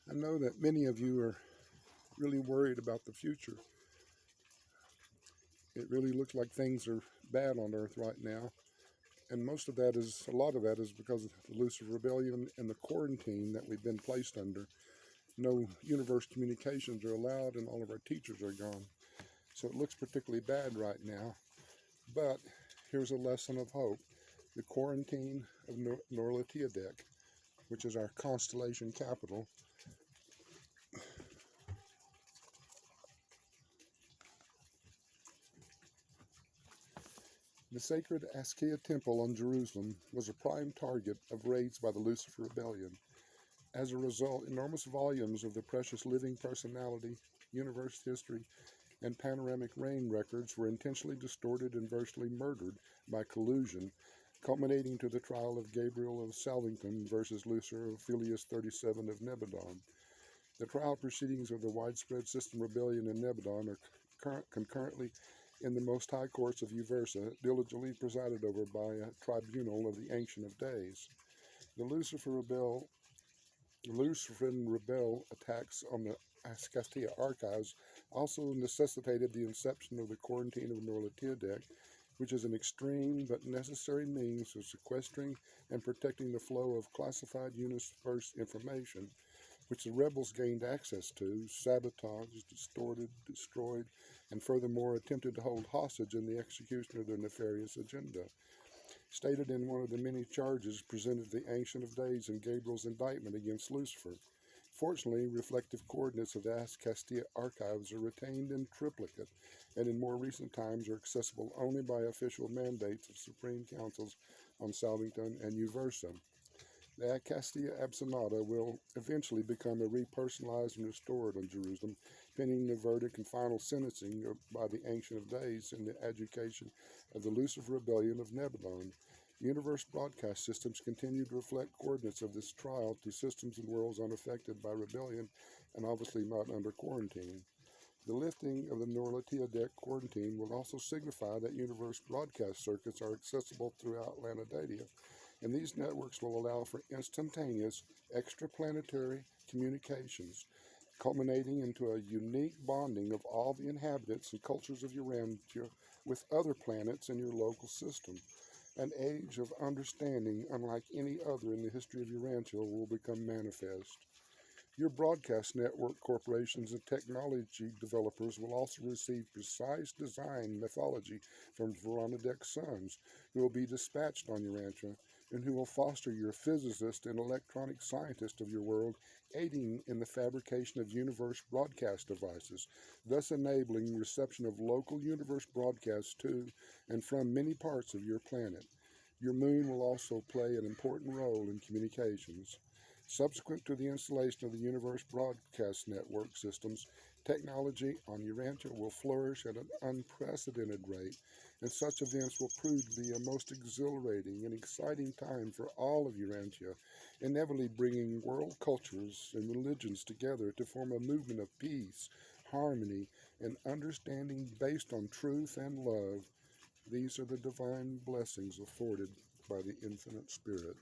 I know that many of you are really worried about the future. It really looks like things are bad on Earth right now. And a lot of that is because of the Lucifer Rebellion and the quarantine that we've been placed under. No universe communications are allowed and all of our teachers are gone. So it looks particularly bad right now. But here's a lesson of hope. The Quarantine of Norlatiadek, which is our constellation capital, the sacred Askia temple on Jerusalem was a prime target of raids by the Lucifer Rebellion. As a result, enormous volumes of the precious living personality, universe history, and panoramic rain records were intentionally distorted and virtually murdered by collusion, culminating to the trial of Gabriel of Salvington versus Lucifer Ophelius 37 of Nebadon. The trial proceedings of the widespread system rebellion in Nebadon are concurrently in the Most High Courts of Uversa, diligently presided over by a tribunal of the Ancient of Days. The Luciferin rebel attacks on the Ascastia archives also necessitated the inception of the Quarantine of Norlatiadek, which is an extreme but necessary means of sequestering and protecting the flow of classified universe information, which the rebels gained access to, sabotaged, distorted, destroyed, and furthermore attempted to hold hostage in the execution of their nefarious agenda. Stated in one of the many charges presented to the Ancient of Days in Gabriel's indictment against Lucifer. Fortunately, reflective coordinates of the Ascastia archives are retained in triplicate, and in more recent times are accessible only by official mandates of Supreme Councils on Salvington and Uversa. The Ascastia Absonata will eventually become repersonalized and restored on Jerusalem, pending the verdict and final sentencing by the Ancient of Days in the adjudication of the Lucifer Rebellion of Nebadon. Universe broadcast systems continue to reflect coordinates of this trial to systems and worlds unaffected by rebellion and obviously not under quarantine. The lifting of the Norlatiadek quarantine will also signify that universe broadcast circuits are accessible throughout Lanadadia, and these networks will allow for instantaneous extraplanetary communications, culminating into a unique bonding of all the inhabitants and cultures of Urantia with other planets in your local system. An age of understanding unlike any other in the history of Urantia will become manifest. Your broadcast network corporations and technology developers will also receive precise design methodology from Veronidek's sons, who will be dispatched on Urantia, and who will foster your physicist and electronic scientist of your world, aiding in the fabrication of universe broadcast devices, thus enabling reception of local universe broadcasts to and from many parts of your planet. Your moon will also play an important role in communications. Subsequent to the installation of the Universe Broadcast Network systems, technology on Urantia will flourish at an unprecedented rate, and such events will prove to be a most exhilarating and exciting time for all of Urantia, inevitably bringing world cultures and religions together to form a movement of peace, harmony, and understanding based on truth and love. These are the divine blessings afforded by the Infinite Spirit.